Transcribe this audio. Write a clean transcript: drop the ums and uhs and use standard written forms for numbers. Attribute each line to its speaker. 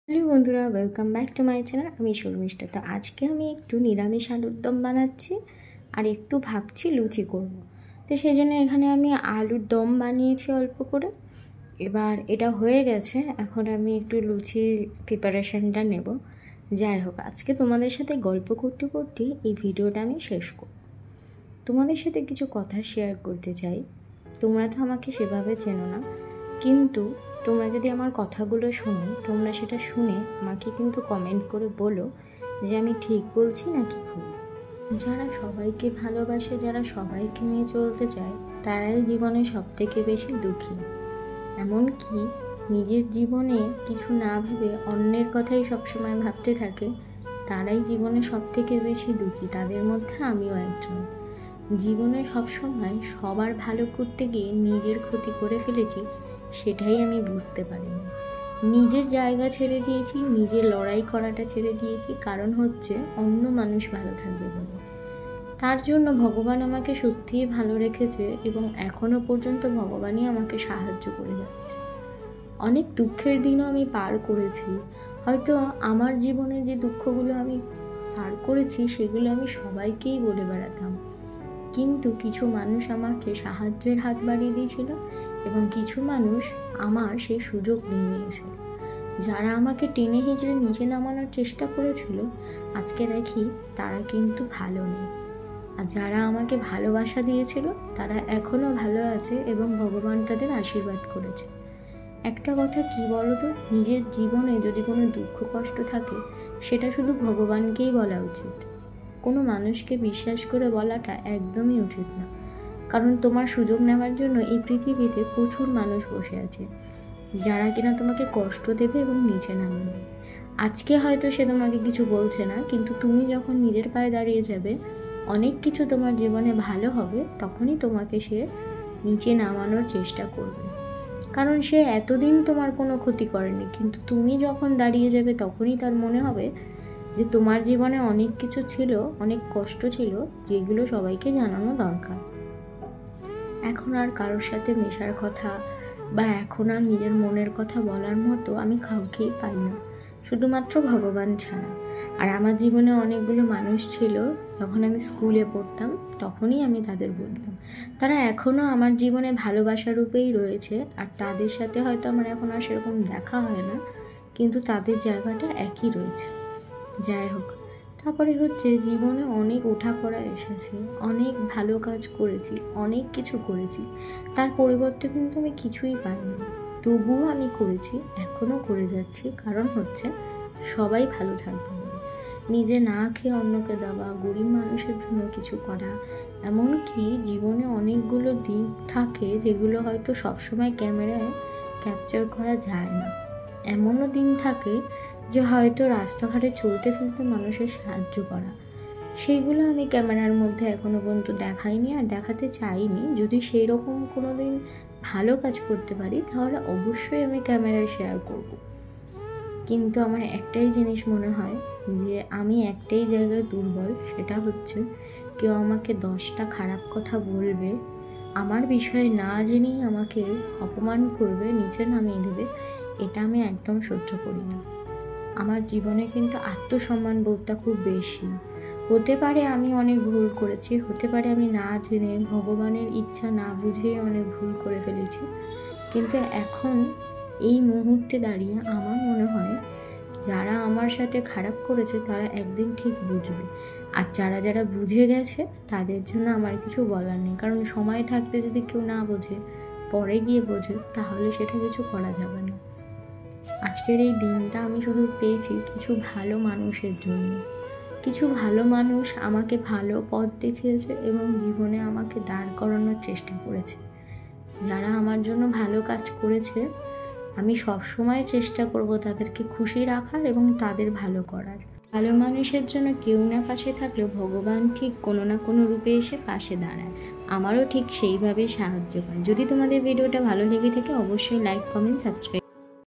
Speaker 1: Hello বন্ধুরা, welcome back to my channel. আমি শর্মিষ্ঠা। তো আজকে আমি একটু নিরামিষ আলুর দম বানাচ্ছি আর একটু ভাবছি লুচি করব। তো সেই জন্য এখানে আমি আলুর দম বানিয়েছি অল্প করে। এবার এটা হয়ে গেছে, এখন আমি একটু লুচি প্রিপারেশনটা নেব। যাই হোক, আজকে তোমাদের সাথে গল্প করতে করতে এই ভিডিওটা আমি শেষ করব। তোমাদের সাথে কিছু কথা শেয়ার করতে চাই। তোমরা তো আমাকে সেভাবে চেনো না, কিন্তু তোমরা যদি আমার কথাগুলো শোনো, তোমরা সেটা শুনে আমাকে কিন্তু কমেন্ট করে বলো যে আমি ঠিক বলছি নাকি ভুল। যারা সবাইকে ভালোবাসে, যারা সবাইকে নিয়ে চলতে চায়, তারাই জীবনে সবথেকে বেশি দুঃখী। এমনকি নিজের জীবনে কিছু না ভেবে অন্যের কথাই সবসময় ভাবতে থাকে, তারাই জীবনে সবথেকে বেশি দুঃখী। তাদের মধ্যে আমিও একজন। জীবনে সবসময় সবার ভালো করতে গিয়ে নিজের ক্ষতি করে ফেলেছি, সেটাই আমি বুঝতে পারিনি। নিজের জায়গা ছেড়ে দিয়েছি, নিজের লড়াই করাটা ছেড়ে দিয়েছি, কারণ হচ্ছে অন্য মানুষ ভালো থাকবে বলে। তার জন্য ভগবান আমাকে সত্যিই ভালো রেখেছে এবং এখনও পর্যন্ত ভগবানই আমাকে সাহায্য করে যাচ্ছে। অনেক দুঃখের দিনও আমি পার করেছি। হয়তো আমার জীবনে যে দুঃখগুলো আমি পার করেছি সেগুলো আমি সবাইকেই বলে বেড়াতাম, কিন্তু কিছু মানুষ আমাকে সাহায্যের হাত বাড়িয়ে দিয়েছিল এবং কিছু মানুষ আমার সেই সুযোগ নিয়ে নিয়েছিল। যারা আমাকে টেনে হিঁচড়ে নিচে নামানোর চেষ্টা করেছিল, আজকে দেখি তারা কিন্তু ভালো নেই। আর যারা আমাকে ভালোবাসা দিয়েছিল, তারা এখনও ভালো আছে এবং ভগবান তাদের আশীর্বাদ করেছে। একটা কথা কি বলো তো, নিজের জীবনে যদি কোনো দুঃখ কষ্ট থাকে, সেটা শুধু ভগবানকেই বলা উচিত। কোনো মানুষকে বিশ্বাস করে বলাটা একদমই উচিত না, কারণ তোমার সুযোগ নেওয়ার জন্য এই পৃথিবীতে প্রচুর মানুষ বসে আছে, যারা কিনা তোমাকে কষ্ট দেবে এবং নিচে নামাবে। আজকে হয়তো সে তোমাকে কিছু বলছে না, কিন্তু তুমি যখন নিজের পায়ে দাঁড়িয়ে যাবে, অনেক কিছু তোমার জীবনে ভালো হবে, তখনই তোমাকে সে নিচে নামানোর চেষ্টা করবে। কারণ সে এতদিন তোমার কোনো ক্ষতি করেনি, কিন্তু তুমি যখন দাঁড়িয়ে যাবে তখনই তার মনে হবে যে তোমার জীবনে অনেক কিছু ছিল, অনেক কষ্ট ছিল, যেগুলো সবাইকে জানানো দরকার। এখন আর কারোর সাথে মেশার কথা বা এখন আর নিজের মনের কথা বলার মতো আমি কাউকেই পাই না, শুধুমাত্র ভগবান ছাড়া। আর আমার জীবনে অনেকগুলো মানুষ ছিল, যখন আমি স্কুলে পড়তাম তখনই আমি তাদের বলতাম। তারা এখনও আমার জীবনে ভালোবাসা রূপেই রয়েছে, আর তাদের সাথে হয়তো আমার এখন আর সেরকম দেখা হয় না, কিন্তু তাদের জায়গাটা একই রয়েছে। যাই হোক, তারপরে হচ্ছে জীবনে অনেক ওঠাপড়া এসেছে, অনেক ভালো কাজ করেছি, অনেক কিছু করেছি, তার পরিবর্তে কিন্তু আমি কিছুই পাইনি। তবুও আমি করেছি, এখনও করে যাচ্ছি, কারণ হচ্ছে সবাই ভালো থাকবে বলে। নিজে না খেয়ে অন্যকে দেওয়া, গরিব মানুষের জন্য কিছু করা। এমনকি জীবনে অনেকগুলো দিক থাকে যেগুলো হয়তো সবসময় ক্যামেরায় ক্যাপচার করা যায় না। এমনও দিন থাকে যে হয়তো রাস্তাঘাটে চলতে ফিরতে মানুষের সাহায্য করা, সেইগুলো আমি ক্যামেরার মধ্যে এখনও পর্যন্ত দেখাইনি আর দেখাতে চাইনি। যদি সেই রকম কোনো দিন ভালো কাজ করতে পারি, তাহলে অবশ্যই আমি ক্যামেরায় শেয়ার করব। কিন্তু আমার একটাই জিনিস মনে হয় যে আমি একটাই জায়গায় দুর্বল, সেটা হচ্ছে কেউ আমাকে 10টা খারাপ কথা বলবে, আমার বিষয়ে না জেনেই আমাকে অপমান করবে, নিচে নামিয়ে দেবে, এটা আমি একদম সহ্য করি না। আমার জীবনে কিন্তু আত্মসম্মান বোধটা খুব বেশি। হতে পারে আমি অনেক ভুল করেছি, হতে পারে আমি না জেনে ভগবানের ইচ্ছা না বুঝেই অনেক ভুল করে ফেলেছি, কিন্তু এখন এই মুহূর্তে দাঁড়িয়ে আমার মনে হয় যারা আমার সাথে খারাপ করেছে তারা একদিন ঠিক বুঝবে, আর যারা যারা বুঝে গেছে তাদের জন্য আমার কিছু বলার নেই। কারণ সময় থাকতে যদি কেউ না বোঝে, পরে গিয়ে বোঝে, তাহলে সেটা কিছু করা যাবে না। আজকের এই দিনটা আমি শুধু পেয়েছি কিছু ভালো মানুষের জন্য। কিছু ভালো মানুষ আমাকে ভালো পথ দেখিয়েছে এবং জীবনে আমাকে দাঁড় করানোর চেষ্টা করেছে। যারা আমার জন্য ভালো কাজ করেছে, আমি সবসময় চেষ্টা করব তাদেরকে খুশি রাখার এবং তাদের ভালো করার। ভালো মানুষের জন্য কেউ না পাশে থাকলেও ভগবান ঠিক কোনো না কোনো রূপে এসে পাশে দাঁড়ায়, আমারও ঠিক সেইভাবে সাহায্য করে। যদি তোমাদের ভিডিওটা ভালো লেগে থাকে, অবশ্যই লাইক, কমেন্ট, সাবস্ক্রাইব।